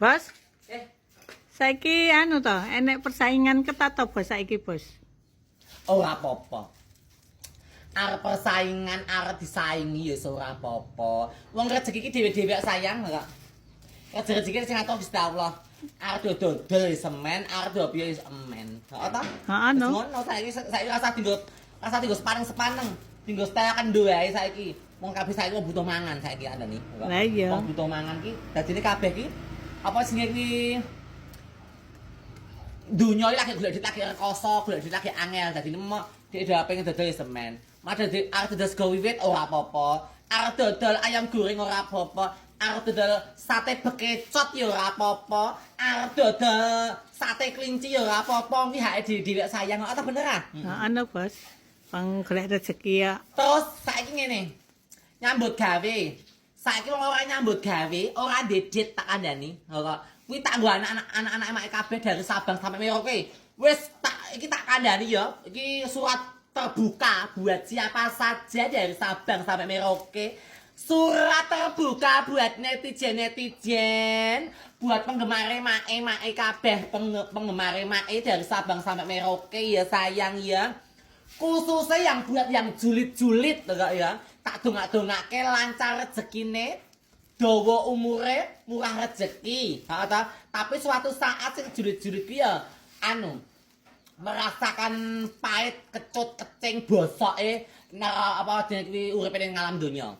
Bos, Eh, saiki anu to, enek persaingan ketat to bos saiki, Bos. ora apa-apa. Arep persaingan, arep disaingi ya ora apa-apa. Wong rezeki iki dhewe-dhewe sayang kok. Rezeki sing atur Gusti Allah. Arep dodol semen, arep dopiye semen. Heeh ta? Heeh, no. Ngono saiki rasa dinggo sepaneng. Dinggo stekan wae saiki. Wong kabeh saiki butuh mangan saiki andane. Lah iya. Wong butuh mangan ki dadine kabeh ki apa sing iki dunia iki lagi golek duit lagi rekoso, golek duit lagi angel. Dadine dhek dhewe pengen dodol semen. Madha arep dodol sego wiwit ora apa-apa. Arep dodol ayam goreng ora apa-apa. Arep dodol sate bekecot ya ora apa-apa. Arep dodol sate kelinci ya ora apa-apa. Kuwi hake dhewe sayang kok ta bener ah? Heeh, no, Bos. Pang golek rezeki ya. Terus saiki ngene. Nyambut gawe. Saiki wong ora nyambut gawe, ora dedet tak kandhani. Kok kuwi tak nggo anak-anak emak kabeh dari Sabang sampai Merauke. Wis iki tak kandhani ya. Iki surat terbuka buat siapa saja dari Sabang sampai Merauke. Surat terbuka buat netizen, buat penggemar mae kabeh, penggemar mae dari Sabang sampai Merauke ya sayang ya. Khususnya yang buat yang julid-julid ya. Tak dongak-dongake lancar rezekine, dawa umure, murah rezeki. Tapi suatu saat sing julid-julid ki ya anu merasakan pahit, kecut, kecing, bosoke apa jenenge kuwi uripe ning alam donya.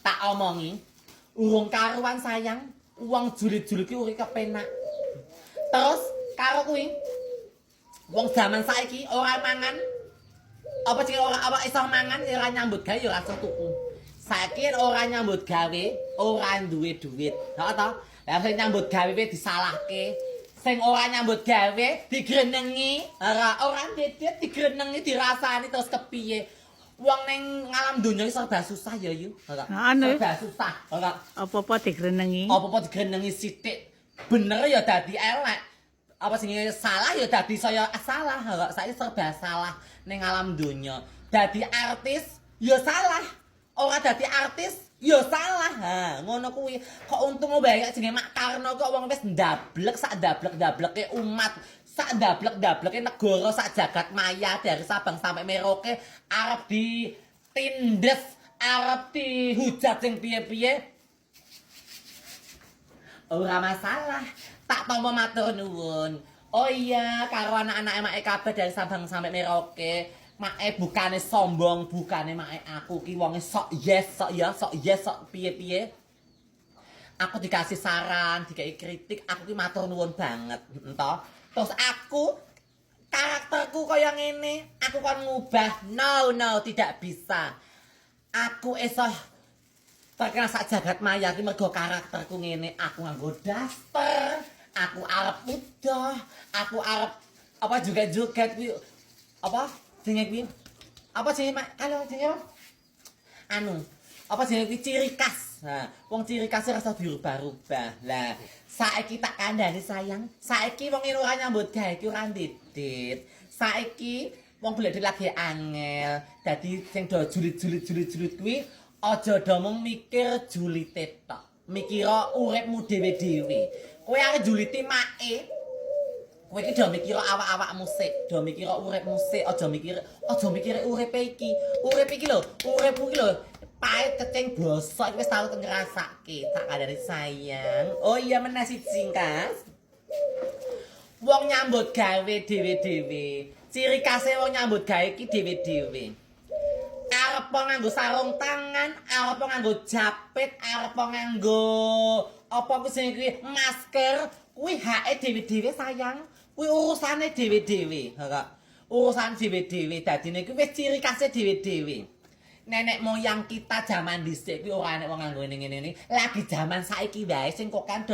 Tak omongi, urung karuan sayang, wong julid-julid ki uripe kepenak. Terus karo kuwi wong zaman saiki ora mangan apa sing ora iso mangan ora nyambut gawe ora iso tuku. Saiki ora nyambut gawe, ora duwe duit. Heeh ta? Lah sing nyambut gawe disalahke. Sing ora nyambut gawe digrenengi, ora dedet digrenengi dirasani terus kepiye. Wong ning ngalam donya iki serba susah ya yu. Serba susah. Apa-apa digrenengi. Apa-apa digrenengi sithik. Bener ya dadi elek. Apa sing salah ya dadi saya salah kok saiki serba salah ning alam donya. Dadi artis ya salah, ora dadi artis ya salah. Ha, ngono kuwi. Kok untung wae jenenge Mak Karno kok wong wis ndablek sak ndablek-ndableke umat, sak ndablek-ndableke negara sak jagat maya dari Sabang sampai Merauke arep ditindes, arep dihujat sing piye-piye. Ora masalah. Tak tampa matur nuwun. Oh iya, karo anak-anak emak kabeh dari Sabang sampai Merauke. Make bukane sombong, bukane make aku ki wonge sok yes, sok piye-piye. Aku dikasih saran, dikai kritik, aku ki matur nuwun banget, ento. Terus aku karakterku kaya ngene, aku kon ngubah. No, tidak bisa. Aku esok terkenal sak jagat maya ki mergo karakterku ngene. Aku nganggo daster, aku arep mudah, aku arep apa juga kuwi apa jenenge kuwi? Apa jenenge kalau jenenge anu, apa jenenge kuwi ciri khas. Nah, wong ciri khas rasa dirubah-rubah. Lah, saiki tak kandhani sayang, saiki wong ora nyambut gawe iki ora ndedit. Saiki wong golek lagi angel. Dadi sing do julid kuwi aja do mung mikir julite tok. Mikira uripmu dhewe-dhewe. Kowe arep juliti make. Kowe iki do mikira awak-awakmu sik, do mikira uripmu sik, aja mikir uripe iki. Urip iki lho, uripmu iki lho pahit kecing bosok wis tau ngrasake. Tak kandhani sayang. Oh iya meneh siji, Kas. Wong nyambut gawe dhewe-dhewe. Ciri khase wong nyambut gawe iki dhewe-dhewe. Arep nganggo sarung tangan, arep nganggo japit, arep nganggo apa ku sing kuwi masker, kuwi hake dhewe-dhewe sayang. Kuwi urusane dhewe-dhewe, kok. Urusan dhewe-dhewe dadine kuwi wis ciri khase dhewe-dhewe. Nenek moyang kita zaman dhisik kuwi ora enek wong nganggo ngene-ngene. Lagi zaman saiki wae sing kokan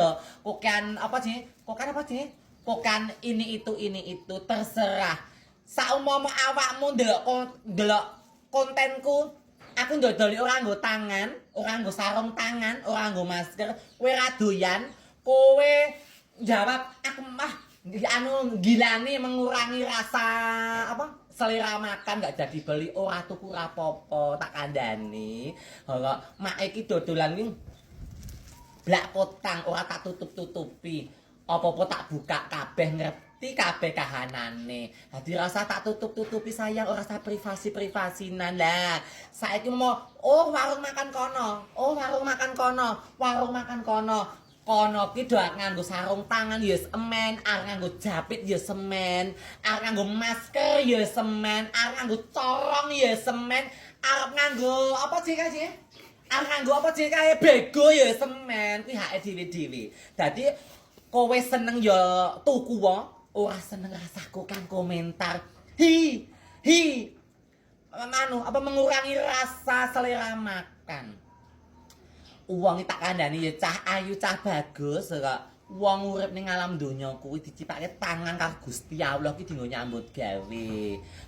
apa sih? Kokan ini itu terserah. Saumpama awakmu ndelok kontenku, aku ndodoli ora nggo tangan, ora nggo sarung tangan, ora nggo masker, kowe ra doyan, kowe jawab aku mah anu gilani mengurangi rasa apa selera makan gak jadi beli ora tuku rapopo tak kandhani. Kok mak iki dodolan iki blak potang ora tak tutup-tutupi. Apa-apa tak buka kabeh ngerti kabeh kahanane. Dadi rasa tak tutup-tutupi sayang ora usah privasi-privasinan lah. Saiki mau warung makan kono. Warung makan kono. Warung makan kono. Kono ki do nganggo sarung tangan ya semen, arep nganggo japit ya semen, arep nganggo masker ya semen, arep nganggo corong ya semen, arep nganggo apa sih kae? Arep nganggo apa sih kae bego ya semen, kuwi hake dhewe-dhewe. Dadi kowe seneng ya tuku wae, ora seneng rasaku kan komentar. Hi. Apa mengurangi rasa selera makan. Wong tak kandhani ya cah ayu cah bagus kok. Wong urip ning alam donya kuwi dicipake tangan karo Gusti Allah ki dinggo nyambut gawe.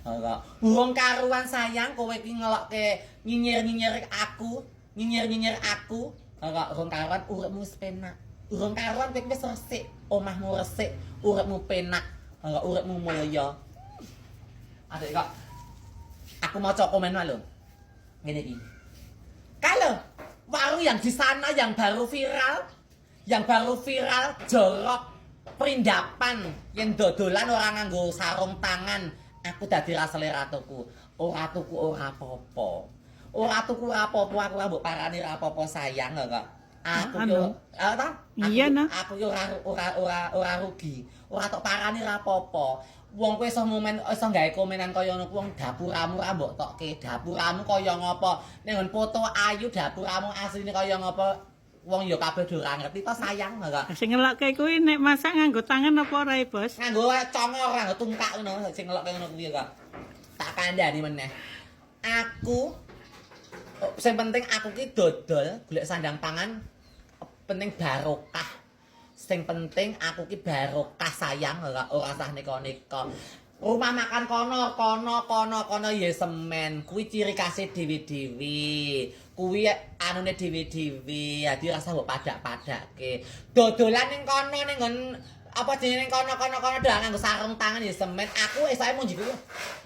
Kok urung karuan sayang kowe ki ngelokke nyinyir-nyinyir aku, Kok urung karuan uripmu wis penak. Urung karuan kowe wis resik, omahmu resik, uripmu penak, kok uripmu mulya. Adek kok aku maca komen wae lho. Ngene iki. Kalau warung yang di sana yang baru viral jorok perindapan yang dodolan orang nganggo sarung tangan, aku dadi ra selera tuku. Ora tuku ora apa-apa. Aku ora mbok parani ra apa-apa sayang kok. Aku yo Iya nah. Aku yo ora rugi. Ora tok parani ra apa-apa. Wong kowe iso iso gawe komenan kaya ngono wong dapuramu ra mbok tokke. Dapuramu kaya ngapa? Ning foto ayu dapuramu asline kaya ngapa? Wong ya kabeh do ora ngerti to sayang kok. Sing ngelokke kuwi nek masak nganggo tangan apa ora, Bos? Nganggo congor nganggo tungkak ngono sing ngelokke ngono kuwi kok. Tak kandhani meneh. Aku sing penting aku ki dodol golek sandang pangan penting barokah. Sing penting aku ki barokah sayang ora usah neka-neka. Rumah makan kono ya semen. Kuwi ciri khase dhewe-dhewe. Kuwi anune dhewe-dhewe. Dadi rasa mbok padak-padake. Dodolan ning kono ning nggon apa jenenge ning kono dak nganggo sarung tangan ya semen. Aku esake mau jiku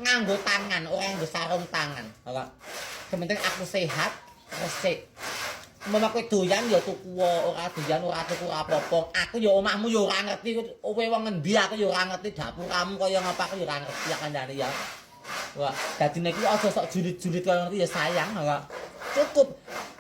nganggo tangan, ora nganggo sarung tangan. Kok sing penting aku sehat, resik. Mama kowe doyan ya tuku ora doyan ora tuku apa-apa. Aku ya omahmu ya ora ngerti kowe wong ngendi aku ya ora ngerti dapuramu kaya ngapa aku ya ora ngerti ya kandhane ya. Wah, dadi nek iki aja sok julit-julit kaya ngerti ya sayang kok. Cukup.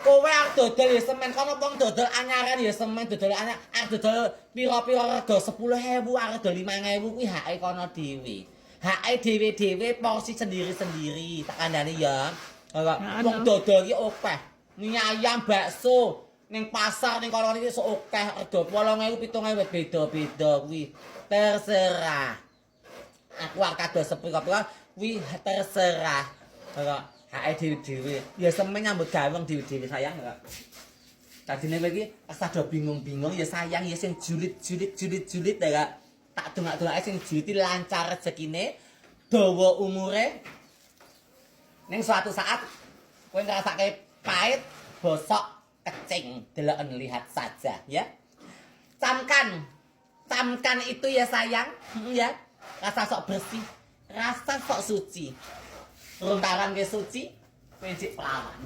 Kowe arep dodol ya semen kono wong dodol anyaran ya semen dodol anyar arep dodol pira-pira rega 10.000 arep dodol 5.000 kuwi hake kono dhewe. Hake dhewe-dhewe porsi sendiri-sendiri tak kandhane ya. Kok wong dodol iki akeh. Mie ayam bakso ning pasar ning kono iki sok akeh rega 8.000 7.000 beda-beda kuwi terserah. Aku arep kados sepira-pira kuwi terserah. Kok hake dhewe-dhewe. Ya semen nyambut gawe wong dhewe-dhewe sayang kok. Dadine kowe iki asah do bingung-bingung ya sayang ya sing julit ya kok. Tak dongak-dongake sing juliti lancar rezekine, dawa umure. Ning suatu saat kowe ngrasake pahit, bosok, kecing, deloken lihat saja ya. Camkan itu ya sayang, ya. Rasa sok bersih, rasa sok suci. Runtaran ke suci, kowe cek perawan.